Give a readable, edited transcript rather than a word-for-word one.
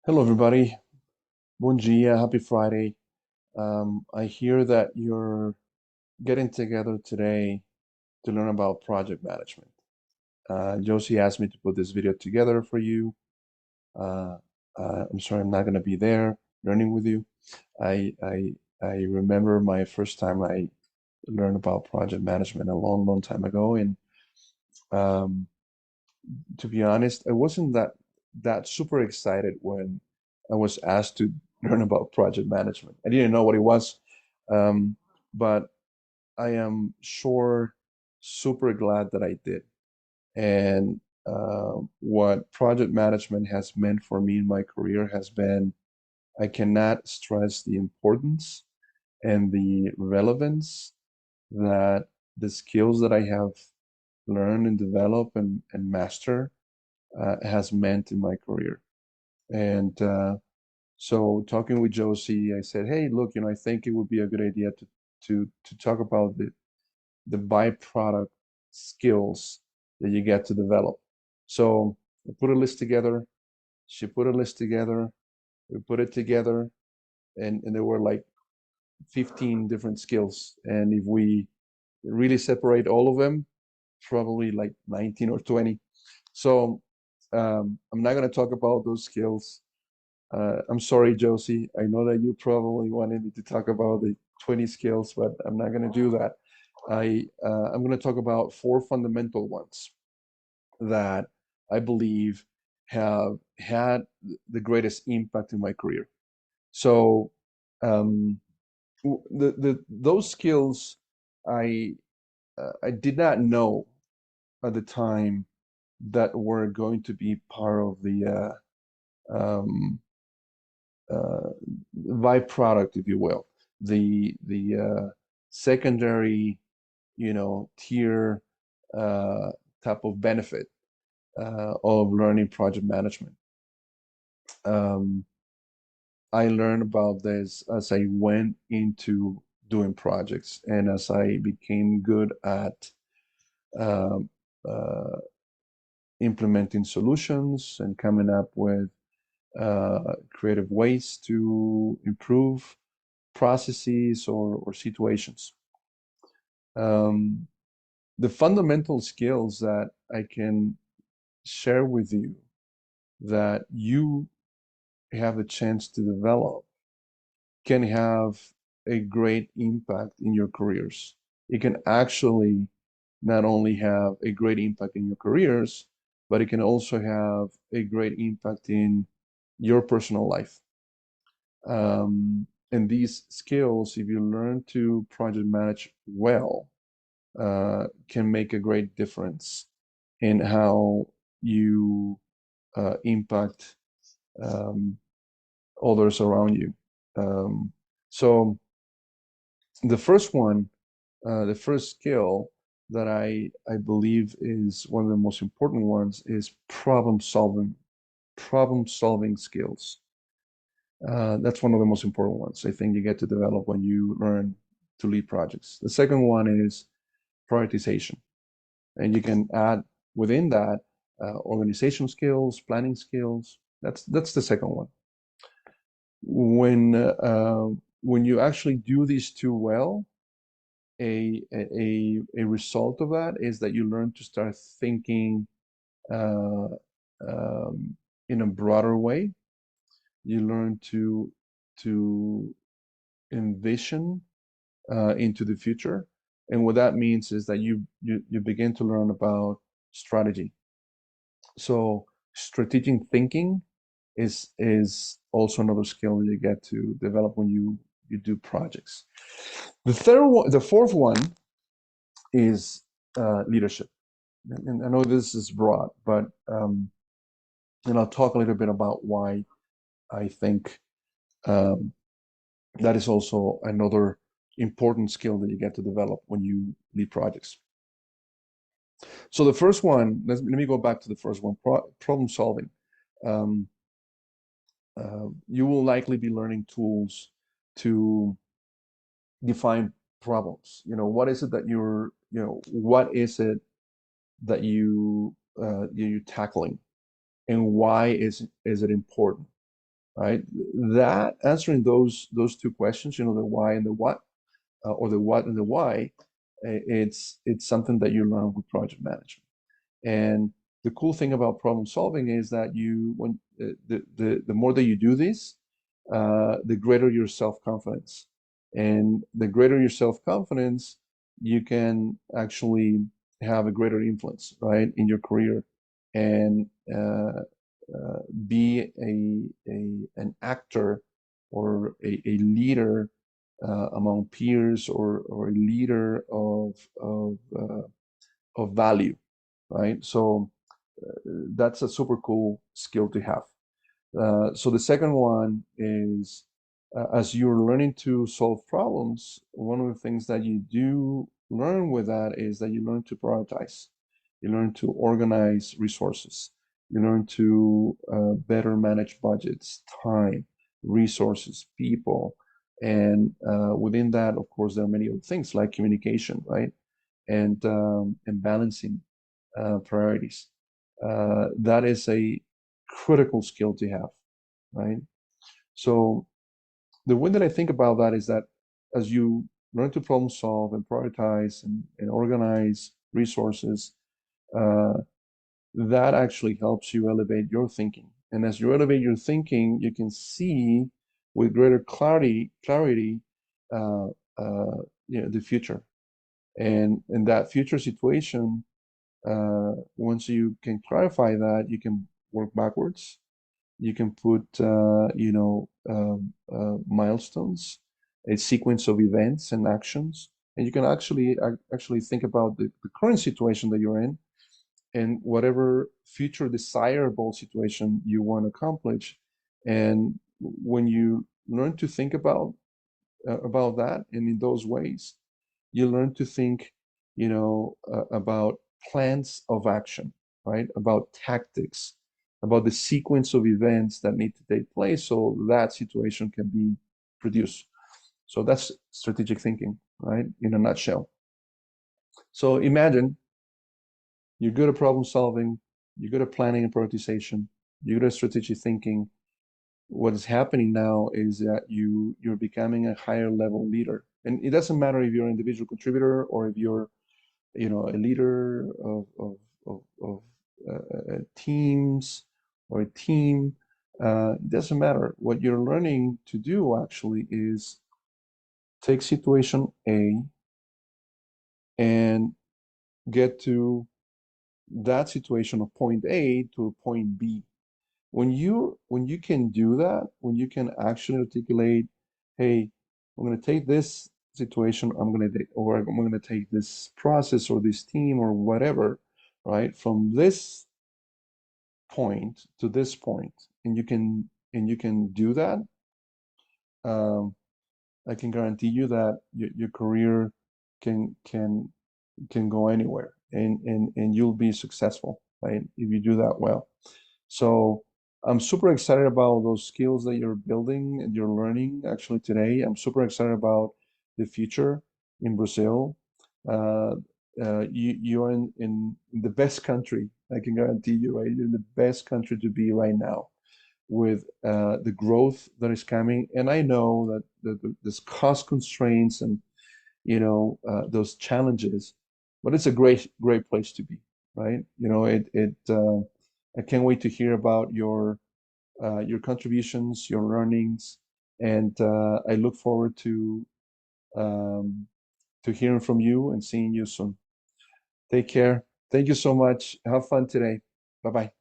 Hello, everybody. Bom dia. Happy Friday. I hear that you're getting together today to learn about project management. Josie asked me to put this video together for you. Uh, I'm sorry, I'm not going to be there learning with you. I, I I remember my first time I learned about project management a long, long time ago, and um, to be honest, I wasn't that super excited when I was asked to learn about project management. I didn't know what it was, um, but I am sure super glad that I did. And what project management has meant for me in my career has been I cannot stress the importance and the relevance that the skills that I have learned and developed and master has meant in my career. And so talking with Josie, I said, "Hey, look, I think it would be a good idea to talk about the byproduct skills that you get to develop." So I put a list together. She put a list together. We put it together, and there were like 15 different skills. And if we really separate all of them, probably like 19 or 20. So I'm not going to talk about those skills. I'm sorry, Josie. I know that you probably wanted me to talk about the 20 skills, but I'm not going to do that. I'm going to talk about four fundamental ones that I believe have had the greatest impact in my career. So um, those skills I I did not know at the time that were going to be part of the um, uh, byproduct, if you will, the secondary, tier uh, type of benefit of learning project management. Um, I learned about this as I went into doing projects and as I became good at um, uh, implementing solutions and coming up with creative ways to improve processes or situations. Um, the fundamental skills that I can share with you that you have a chance to develop can have a great impact in your careers. It can actually not only have a great impact in your careers, but it can also have a great impact in your personal life. And these skills, if you learn to project manage well, can make a great difference in how you impact um, others around you. Um, so the first one, the first skill that I believe is one of the most important ones is problem solving skills. That's one of the most important ones I think you get to develop when you learn to lead projects. The second one is prioritization. And you can add within that organizational skills, planning skills. That's the second one. When you actually do these two well, a result of that is that you learn to start thinking uh, um, in a broader way. You learn to envision into the future, and what that means is that you begin to learn about strategy. So strategic thinking is also another skill that you get to develop when you do projects. The fourth one is leadership. And I know this is broad, but and I'll talk a little bit about why I think um, that is also another important skill that you get to develop when you lead projects. So the first one, let me go back to the first one, problem solving. Um, you will likely be learning tools to define problems. What is it that what is it that you're tackling, and why is it important? right? That answering those two questions, the why and the what, or the what and the why, it's something that you learn with project management. And the cool thing about problem solving is that when the more that you do this, the greater your self-confidence. And the greater your self-confidence, you can actually have a greater influence, right, in your career, and be an actor or a leader among peers, or a leader of value, right? So that's a super cool skill to have. So the second one is, as you're learning to solve problems, one of the things that you do learn with that is that you learn to prioritize. You learn to organize resources. You learn to better manage budgets, time, resources, people. And within that, of course, there are many other things like communication, right? And balancing priorities. That is a critical skill to have, right? So the way that I think about that is that as you learn to problem solve and prioritize and organize resources, uh, that actually helps you elevate your thinking. And as you elevate your thinking, you can see with greater clarity, uh, the future. And in that future situation, once you can clarify that, you can work backwards. You can put, milestones, a sequence of events and actions, and you can actually think about the current situation that you're in and whatever future desirable situation you want to accomplish. And when you learn to think about that, and in those ways, you learn to think, about plans of action, right? About tactics, about the sequence of events that need to take place so that situation can be produced. So that's strategic thinking, right? In a nutshell. So imagine you're good at problem solving, you're good at planning and prioritization, you're good at strategic thinking. What is happening now is that you're becoming a higher level leader. And it doesn't matter if you're an individual contributor or if you're, a leader of teams or a team. It doesn't matter. What you're learning to do actually is take situation A and get to that situation of point A to a point B. When you can do that, when you can actually articulate, hey, I'm going to take this situation, I'm going to take this process or this team or whatever, right, from this point to this point, and you can do that. um, I can guarantee you that your career can can go anywhere, and you'll be successful, right, if you do that well. So I'm super excited about those skills that you're building and you're learning actually today. I'm super excited about the future in Brazil. Uh, you're in the best country, I can guarantee you, right? You're in the best country to be right now with the growth that is coming. And I know that there's cost constraints and those challenges, but it's a great place to be, right? I can't wait to hear about your contributions, your learnings, and I look forward um, to hearing from you and seeing you soon. Take care. Thank you so much. Have fun today. Bye bye.